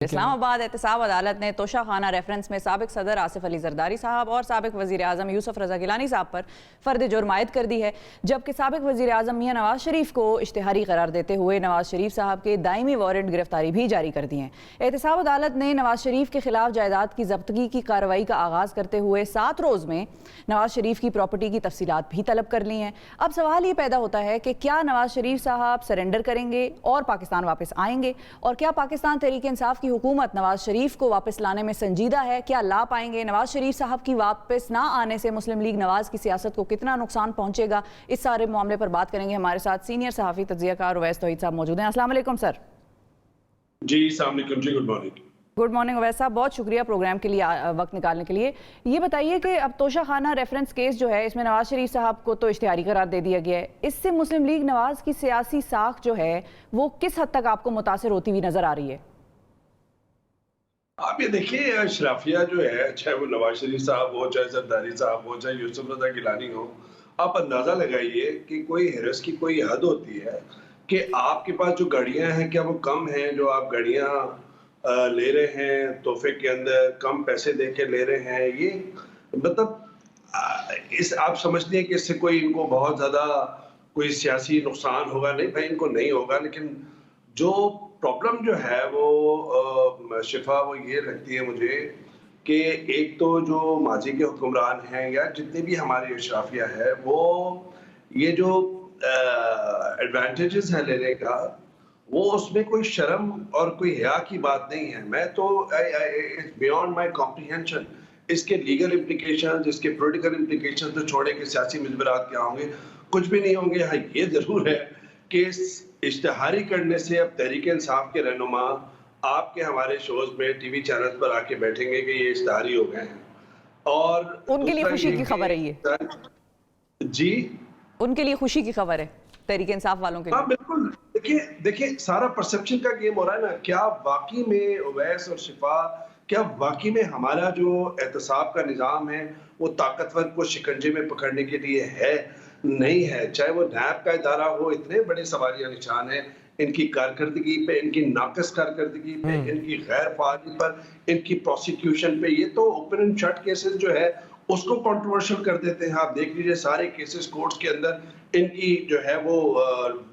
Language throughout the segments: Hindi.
इस्लामाबाद एहतसाब अदालत ने तोशा खाना रेफरेंस में साबिक सदर आसिफ अली जरदारी साहब और साबिक वज़ीर आज़म यूसुफ रज़ा गिलानी साहब पर फ़र्द जुर्म आयद कर दी है, जबकि साबिक वज़ीर आज़म मियां नवाज शरीफ को इश्तिहारी करार देते हुए नवाज शरीफ साहब के दायमी वारंट गिरफ्तारी भी जारी कर दी हैं। एहतसाब अदालत ने नवाज शरीफ के खिलाफ जायदाद की जब्तगी की कार्रवाई का आगाज़ करते हुए 7 रोज़ में नवाज शरीफ की प्रॉपर्टी की तफसीलात भी तलब कर ली हैं। अब सवाल ये पैदा होता है कि क्या नवाज शरीफ साहब सरेंडर करेंगे और पाकिस्तान वापस आएंगे, और क्या पाकिस्तान तहरीक इंसाफ की हुकूमत नवाज शरीफ को वापस लाने में संजीदा है, क्या ला पाएंगे? नवाज शरीफ साहब की वापस ना आने से मुस्लिम लीग नवाज की सियासत को कितना नुकसान पहुंचेगा, इस सारे मामले पर बात करेंगे। हमारे साथ सीनियर सहाफ़ी तज्ज़ियाकार उवैस तौहीद साहब मौजूद हैं। अस्सलाम वालेकुम सर। जी अस्सलाम वालेकुम जी, good morning. Good morning Uwais साहब, बहुत शुक्रिया प्रोग्राम के लिए वक्त निकालने के लिए। ये बताइए कि अब तोशा खाना रेफरेंस केस जो है, इसमें नवाज शरीफ साहब को तो इश्तिहारी करार दे दिया गया है, इससे मुस्लिम लीग नवाज की सियासी साख जो है वो किस हद तक आपको मुतासिर होती हुई नजर आ रही है? आप ये देखिए, अशराफिया जो है, चाहे वो नवाज शरीफ साहब हो, चाहे जरदारी साहब हो, चाहे यूसुफ रज़ा गिलानी हो, आप अंदाजा लगाइए कि कोई हिरस की कोई हद होती है कि आपके पास जो गाड़ियां हैं क्या वो कम हैं, जो आप गाड़ियां ले रहे हैं तोहफे के अंदर, कम पैसे दे के ले रहे हैं, ये मतलब इस आप समझते हैं कि इससे कोई इनको बहुत ज्यादा कोई सियासी नुकसान होगा? नहीं भाई, इनको नहीं होगा। लेकिन जो प्रॉब्लम जो है वो शिफा वो ये लगती है मुझे कि एक तो जो माजी के हुक्मरान हैं या जितने भी हमारे अशराफिया है, वो ये जो एडवांटेजेस है लेने का, वो उसमें कोई शर्म और कोई हया की बात नहीं है। मैं तो बियॉन्ड माय कॉम्प्रिहेंशन इसके लीगल इम्प्लीकेशन, इसके पॉलिटिकल इम्प्लीकेशन तो छोड़े कि सियासी मुजबरात क्या होंगे, कुछ भी नहीं होंगे। हाँ, ये जरूर है कि इश्तिहारी करने से अब तहरीक इंसाफ के रहनुमा आपके हमारे शोज में टीवी चैनल पर आके बैठेंगे कि ये इश्तिहारी हो गए हैं, और उनके लिए खुशी की खबर है ये। जी, उनके लिए खुशी की खबर है तहरीक इंसाफ वालों के लिए। हाँ बिल्कुल। देखिए सारा परसेप्शन का गेम हो रहा है ना। क्या वाकई में उवैस और शिफा, क्या वाकई में हमारा जो एहतसाब का निज़ाम है वो ताकतवर को शिकंजे में पकड़ने के लिए है? नहीं है। चाहे वो नैब का इदारा हो, इतने बड़े सवालिया निशान है इनकी कारकर्दगी पे, इनकी नाकस कारकर्दगी पे, इनकी गैर फाली पर, इनकी प्रोसिक्यूशन पे। ये तो ओपन एंड शट केसेस जो है उसको कंट्रोवर्शियल कर देते हैं। आप देख लीजिए सारे केसेस कोर्ट्स के अंदर इनकी जो है वो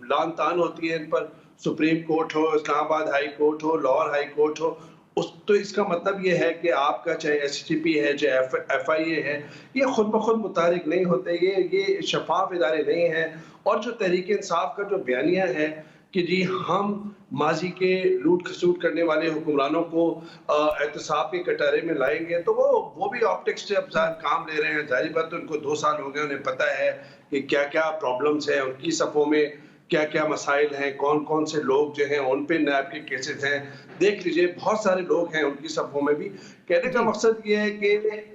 लान तान होती है इन पर। सुप्रीम कोर्ट हो, इस्लामाबाद हाई कोर्ट हो, लाहौर हाई कोर्ट हो, उस तो इसका मतलब ये है कि आपका चाहे एसटीपी है, चाहे एफआईए है, ये खुद ब खुद मुतारिक नहीं होते, ये शफाफ इदारे नहीं हैं। और जो तहरीक इंसाफ का जो बयानिया है कि जी हम माजी के लूट खसूट करने वाले हुक्मरानों को एहतसाब के कटारे में लाएंगे, तो वो भी ऑप्टिक्स से अब काम ले रहे हैं। जाहिर बात है, उनको 2 साल हो गए, उन्हें पता है कि क्या क्या प्रॉब्लम्स हैं, उनकी सफ़ों में क्या क्या मसाइल हैं, कौन कौन से लोग जो हैं उन पे नैब के केसेस हैं। देख लीजिए बहुत सारे लोग हैं उनकी सफ़ों में भी। कहने का मकसद ये है कि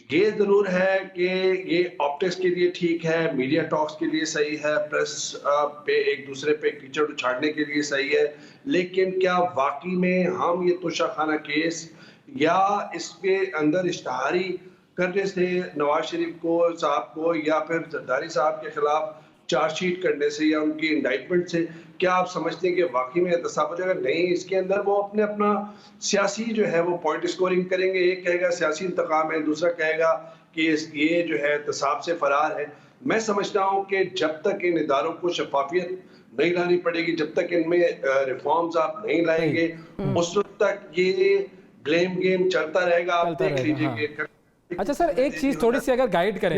ये जरूर है कि ये ऑप्टिक्स के लिए ठीक है, मीडिया टॉक्स के लिए सही है, प्रेस पे एक दूसरे पे कीचड़ उछाड़ने के लिए सही है, लेकिन क्या वाकई में हम ये तोशा खाना केस या इसके अंदर इश्तिहारी करने से नवाज शरीफ को साहब को या फिर जरदारी साहब के खिलाफ चार्जशीट करने से या उनकी इंडाइटमेंट से क्या आप समझते हैं कि वाकई में एहतसाब हो जाएगा? नहीं, इसके अंदर वो अपना सियासी जो है वो पॉइंट स्कोरिंग करेंगे। एक कहेगा सियासी इंतकाम है, दूसरा कहेगा कि ये जो है एहतसाब से फरार है। मैं समझता हूँ कि जब तक इन इदारों को शफाफियत नहीं लानी पड़ेगी, जब तक इनमें रिफॉर्म्स आप नहीं लाएंगे, उस वक्त तक ये ब्लेम गेम चलता रहेगा। आप देख लीजिए। अच्छा सर, एक चीज़ थोड़ी सी अगर गाइड करें,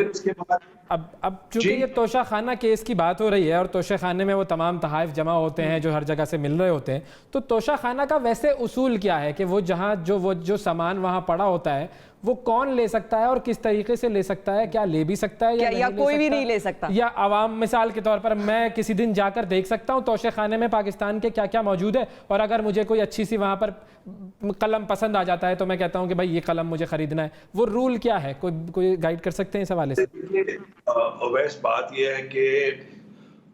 अब चूंकि ये तोशा खाना केस की बात हो रही है और तोशा खाने में वो तमाम तहाइफ जमा होते हैं जो हर जगह से मिल रहे होते हैं, तो तोशा खाना का वैसे उसूल क्या है कि वो जहाँ जो सामान वहाँ पड़ा होता है वो कौन ले सकता है और किस तरीके से ले सकता है? क्या ले भी सकता है या कोई भी नहीं ले सकता? या आवाम, मिसाल के तौर पर मैं किसी दिन जाकर देख सकता हूँ तोशे खाने में पाकिस्तान के क्या क्या मौजूद है, और अगर मुझे कोई अच्छी सी वहाँ पर कलम पसंद आ जाता है तो मैं कहता हूँ कि भाई ये कलम मुझे खरीदना है। वो रूल क्या है? कोई गाइड कर सकते हैं इस हवाले से? वैसे बात यह है कि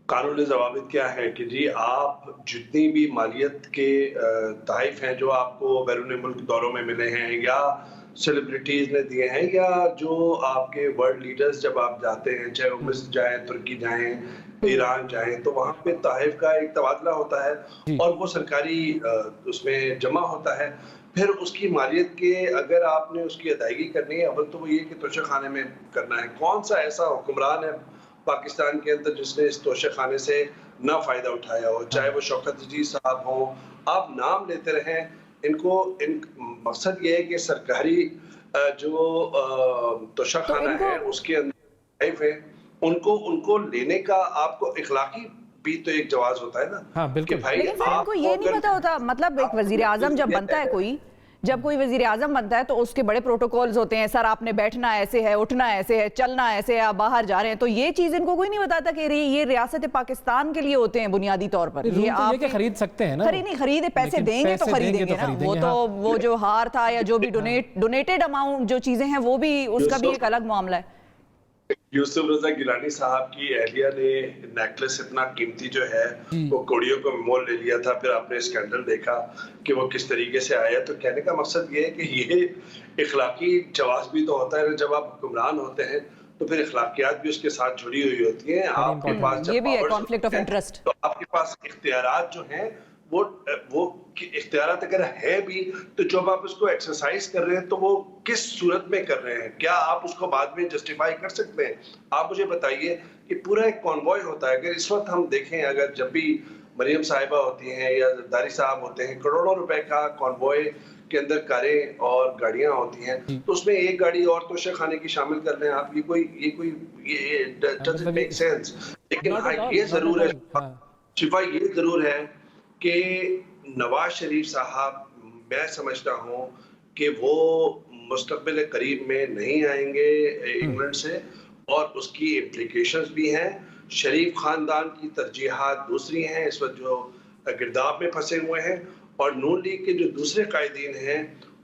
कानूनी ज़वाबित क्या है कि जी आप जितनी भी मालियत के तहफ़ हैं जो आपको बैरून मुल्क दौरों में मिले हैं या सेलिब्रिटीज ने दिए हैं, या जो आपके वर्ल्ड लीडर्स जब आप जाते हैं, चाहे वो मिस्र जाएं, तुर्की जाएं, ईरान जाएं, तो वहाँ पे तोहफे का एक तबादला होता है और वो सरकारी उसमें जमा होता है। फिर उसकी मालियत के अगर आपने उसकी अदायगी करनी है, अव्वल तो वो ये कि तोशा खाने में करना है। कौन सा ऐसा हुक्मरान है पाकिस्तान के अंदर जिसने इस तोशा खाने से ना फ़ायदा उठाया हो, चाहे वो शौकत अजीज साहब हों, आप नाम लेते रहें। मकसद ये है कि सरकारी जो तोशा खाना है उसके अंदर उनको लेने का आपको इखलाकी भी तो एक जवाज होता है ना। हाँ, बिल्कुल। कि भाई लेकिन फिर इनको ये नहीं पता होता, मतलब एक वजीर आजम जब बनता है जब कोई वजीर आजम बनता है तो उसके बड़े प्रोटोकॉल्स होते हैं, सर आपने बैठना ऐसे है, उठना ऐसे है, चलना ऐसे है, आप बाहर जा रहे हैं, तो ये चीज इनको कोई नहीं बताता कि ये रियासत पाकिस्तान के लिए होते हैं बुनियादी तौर पर। ये आप खरीद सकते हैं ना, खरीदे पैसे देंगे तो खरीदेंगे ना। वो तो वो जो हार था या जो भी डोनेटेड अमाउंट जो चीजें हैं वो भी, उसका भी एक अलग मामला है। यूसुफ रजा गिलानी साहब की अहलिया ने नेकलेस इतना कीमती जो है वो कौड़ियों को मोल ले लिया था। फिर आपने स्कैंडल देखा कि वो किस तरीके से आया। तो कहने का मकसद ये है कि ये इखलाकी जवाब भी तो होता है ना, जब आप हुक्मरान होते हैं तो फिर इखलाकियात भी उसके साथ जुड़ी हुई होती हैं। आपके पास ये भी है कॉन्फ्लिक्ट ऑफ इंटरेस्ट, तो आपके पास इख्तियारात जो हैं वो इख्तियारात अगर है भी तो जब आप उसको एक्सरसाइज कर रहे हैं तो वो किस सूरत में कर रहे हैं, क्या आप उसको बाद में जस्टिफाई कर सकते हैं? आप मुझे बताइए कि पूरा एक कॉन्वॉय होता है। अगर इस वक्त हम देखें, अगर जब भी मरियम साहिबा होती हैं या जरदारी साहब होते हैं, करोड़ों रुपए का कॉन्वॉय के अंदर कारें और गाड़ियां होती हैं, तो उसमें एक गाड़ी और तोशा खाने की शामिल कर लें आप, ये डजंट मेक सेंस। लेकिन ये जरूर है शिफा, ये जरूर है कि नवाज शरीफ साहब, मैं समझता हूँ कि वो मुस्तकबिल करीब में नहीं आएंगे इंग्लैंड से, और उसकी इम्प्लीकेशंस भी हैं। शरीफ खानदान की तरजीहात दूसरी हैं, इस वक्त जो गिरदाब में फंसे हुए हैं, और नून लीग के जो दूसरे कायदीन हैं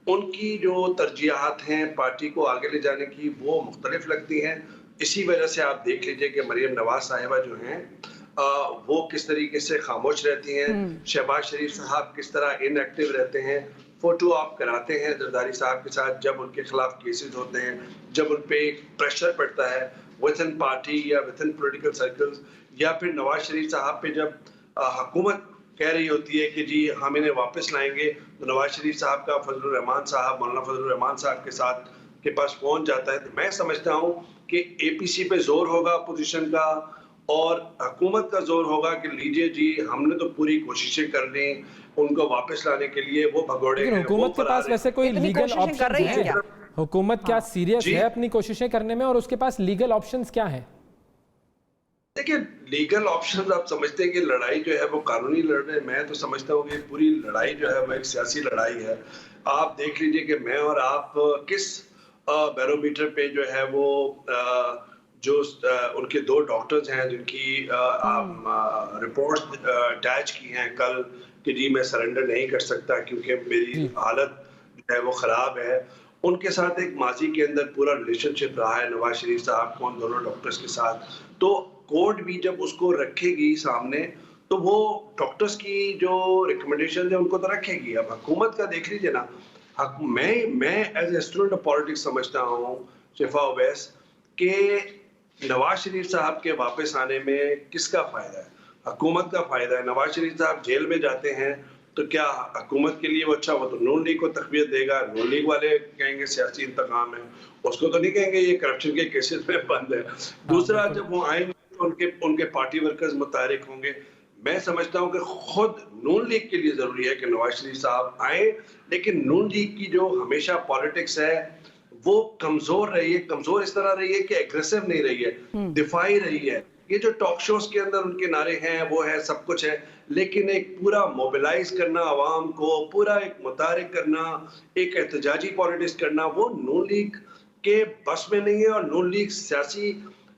उनकी जो तरजीहात हैं पार्टी को आगे ले जाने की, वो मुख्तलिफ लगती हैं। इसी वजह से आप देख लीजिए कि मरियम नवाज साहिबा जो हैं वो किस तरीके से खामोश रहती हैं, शहबाज शरीफ साहब किस तरह इनएक्टिव रहते हैं। फोटो आप कराते हैं जरदारी साहब के साथ जब उनके खिलाफ केसेस होते हैं, जब उन पे प्रेशर पड़ता है विद इन पार्टी या विद इन पॉलिटिकल सर्कल्स, या फिर नवाज शरीफ साहब पे जब हुकूमत कह रही होती है कि जी हम इन्हें वापस लाएंगे, तो नवाज शरीफ साहब का फजलुर रहमान साहब, मौलाना फजलुर रहमान साहब के साथ के पास पहुंच जाता है। तो मैं समझता हूँ कि APC पे जोर होगा अपोजिशन का, और हुकूमत का जोर होगा कि लीजिए जी हमने तो पूरी कोशिशें कर ली उनको वापस लाने के लिए, वो भगोड़े हैं। हुकूमत के पास वैसे कोई लीगल ऑप्शन है क्या? हुकूमत क्या सीरियस है अपनी कोशिशें करने में, और उसके पास लीगल ऑप्शंस क्या हैं? देखिए, लीगल ऑप्शंस आप समझते हैं कि लड़ाई जो है वो कानूनी लड़ रहे हैं। मैं तो समझता हूँ कि पूरी लड़ाई जो है वो एक सियासी लड़ाई है। आप देख लीजिए कि मैं और आप किस बैरोमीटर पे जो है वो जो उनके 2 डॉक्टर्स हैं जिनकी रिपोर्ट्स अटैच की हैं कल कि जी मैं सरेंडर नहीं कर सकता क्योंकि मेरी हालत जो है वो ख़राब है, उनके साथ एक माजी के अंदर पूरा रिलेशनशिप रहा है नवाज शरीफ साहब को उन दोनों डॉक्टर्स के साथ। तो कोर्ट भी जब उसको रखेगी सामने तो वो डॉक्टर्स की जो रिकमेंडेशन है उनको तो रखेगी। अब हुकूमत का देख लीजिए ना, मैं as a student of politics समझता हूँ शिफा उवैस कि नवाज शरीफ साहब के वापस आने में किसका फायदा है? हुकूमत का फायदा है। नवाज शरीफ साहब जेल में जाते हैं तो क्या हुकूमत के लिए वो अच्छा, वो तो नून लीग को तकवीत देगा, नून लीग वाले कहेंगे सियासी इंतकाम है, उसको तो नहीं कहेंगे ये करप्शन के केसेस में बंद है। दूसरा, जब वो आएंगे तो उनके पार्टी वर्कर्स मुतारिक होंगे। मैं समझता हूँ कि खुद नून लीग के लिए जरूरी है कि नवाज शरीफ साहब आए, लेकिन नून लीग की जो हमेशा पॉलिटिक्स है वो कमजोर रही है। कमजोर इस तरह रही है कि एग्रेसिव नहीं रही है, दिफाई रही है। ये जो टॉक शोज के अंदर उनके नारे हैं वो है, सब कुछ है, लेकिन एक पूरा मोबिलाइज करना आवाम को, पूरा एक मुतारिक करना, एक एहतजाजी पॉलिटिक्स करना, वो नून लीग के बस में नहीं है। और नून लीग सियासी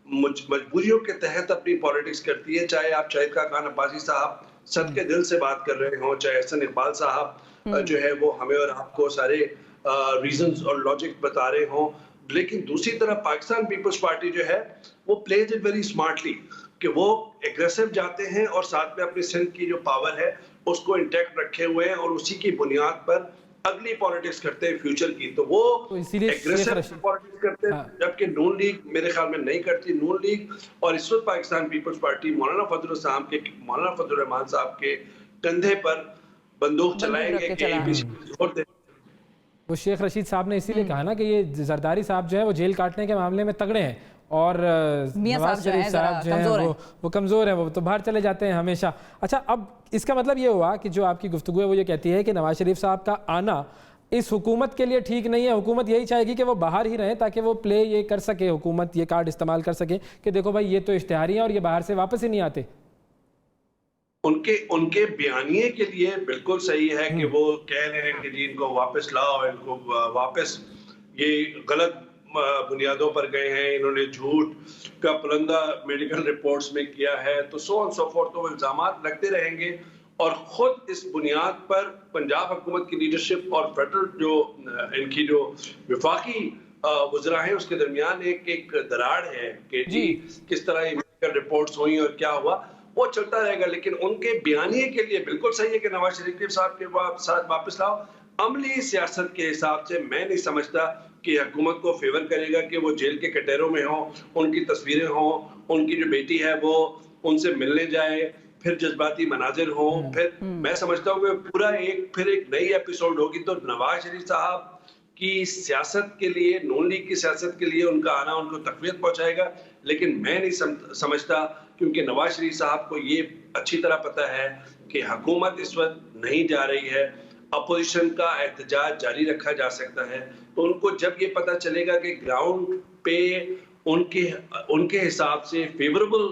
मजबूरियों के तहत अपनी पॉलिटिक्स करती है। चाहे आप शाहिद खान अब्बासी साहब सद के दिल से बात कर रहे हो, चाहे हसन इकबाल साहब जो है वो हमें और आपको सारे रीजंस और लॉजिक बता रहे हो, लेकिन दूसरी तरफ पाकिस्तान पीपल्स पार्टी जो है वो प्लेज इट वेरी स्मार्टली कि वो एग्रेसिव जाते हैं और साथ में अपनी सिंध की जो पावर है उसको इंटैक्ट रखे हुए हैं, और उसी की बुनियाद पर अगली पॉलिटिक्स करते हैं फ्यूचर की, तो वो तो इसीलिए एग्रेसिव पॉलिटिक्स करते हैं। हाँ। जबकि नून लीग मेरे ख्याल में नहीं करती। नून लीग और इस वक्त पाकिस्तान पीपल्स पार्टी मौलाना फजल रहमान साहब के कंधे पर बंदूक चलाएंगे कि APC जोर दे। वो शेख रशीद साहब ने इसीलिए कहा ना कि ये जरदारी साहब जो है वो जेल काटने के मामले में तगड़े हैं और नवाज शरीफ साहब जो हैं वो कमज़ोर हैं, वो तो बाहर चले जाते हैं हमेशा। अच्छा, अब इसका मतलब ये हुआ कि जो आपकी गुफ्तगू है वो ये कहती है कि नवाज शरीफ साहब का आना इस हुकूमत के लिए ठीक नहीं है। हुकूमत यही चाहेगी कि वो बाहर ही रहें ताकि वो प्ले ये कर सके, हुकूमत ये कार्ड इस्तेमाल कर सके कि देखो भाई ये तो इश्तिहारी हैं और ये बाहर से वापस ही नहीं आते। उनके बयानिए के लिए बिल्कुल सही है कि वो कह रहे हैं कि जी इनको वापस लाओ, इनको वापस, ये गलत बुनियादों पर गए हैं, इन्होंने झूठ का पुलंदा मेडिकल रिपोर्ट्स में किया है, तो सो ऑन सो फोर्थ, तो इल्जामात लगते रहेंगे। और खुद इस बुनियाद पर पंजाब हुकूमत की लीडरशिप और फेडरल जो इनकी जो विफाकी वज़रा हैं उसके दरमियान एक दरार है कि जी किस तरह ये मेडिकल रिपोर्ट्स हुई और क्या हुआ, वो चलता रहेगा। लेकिन उनके बयानिए के लिए बिल्कुल सही है कि नवाज शरीफ साहब के साथ वापस लाओ। अमली सियासत के हिसाब से मैं नहीं समझता कि हुकूमत को फेवर करेगा कि वो जेल के कटहरों में हो, उनकी तस्वीरें हो, उनकी जो बेटी है वो उनसे मिलने जाए, फिर जज्बाती मनाजिर हो, फिर मैं समझता हूँ कि पूरा फिर एक नई एपिसोड होगी। तो नवाज शरीफ साहब की सियासत के लिए, नून लीग की सियासत के लिए उनका आना उनको तकवीत पहुंचाएगा, लेकिन मैं नहीं समझता, क्योंकि नवाज शरीफ साहब को ये अच्छी तरह पता है कि हुकूमत इस वक्त नहीं जा रही है, अपोजिशन का एहतजाज जारी रखा जा सकता है। तो उनको जब ये पता चलेगा कि ग्राउंड पे उनके हिसाब से फेवरेबल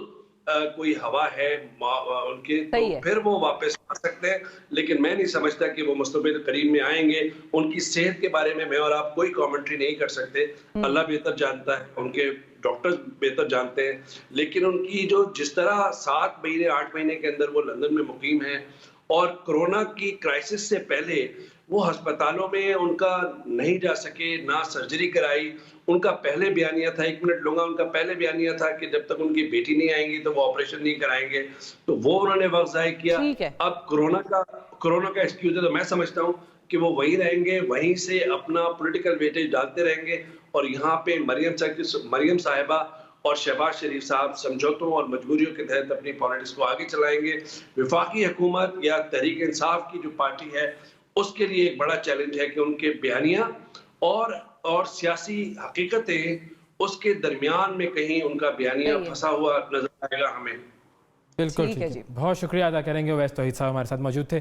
कोई हवा है उनके, तो फिर वो वापस आ सकते हैं। लेकिन मैं नहीं समझता कि वो मुस्तक़बिल करीब में आएंगे। उनकी सेहत के बारे में मैं और आप कोई कमेंट्री नहीं कर सकते, अल्लाह बेहतर जानता है, उनके डॉक्टर्स बेहतर जानते हैं। लेकिन उनकी जो जिस तरह 7 महीने 8 महीने के अंदर वो लंदन में मुकीम है और कोरोना की क्राइसिस से पहले वो अस्पतालों में उनका नहीं जा सके, ना सर्जरी कराई। उनका पहले बयानिया था, 1 मिनट लूंगा, उनका पहले बयानिया था कि जब तक उनकी बेटी नहीं आएंगी तो वो ऑपरेशन नहीं कराएंगे, तो वो उन्होंने वक्त ज़ाया किया। अब कोरोना का एक्सक्यूज है, तो मैं समझता हूँ कि वो वहीं रहेंगे, वहीं से अपना पॉलिटिकल वेटेज डालते रहेंगे और यहाँ पे मरियम साहिबा और शहबाज शरीफ साहब समझौतों और मजबूरियों के तहत अपनी पॉलिटिक्स को आगे चलाएंगे। विफाकी हुकूमत या तहरीक इंसाफ की जो पार्टी है उसके लिए एक बड़ा चैलेंज है कि उनके बयानिया और सियासी हकीकतें उसके दरमियान में कहीं उनका बयानिया फंसा हुआ नजर आएगा हमें। बिल्कुल ठीक है। बहुत शुक्रिया अदा करेंगे। ओवैस तौहीद साहब हमारे साथ मौजूद थे।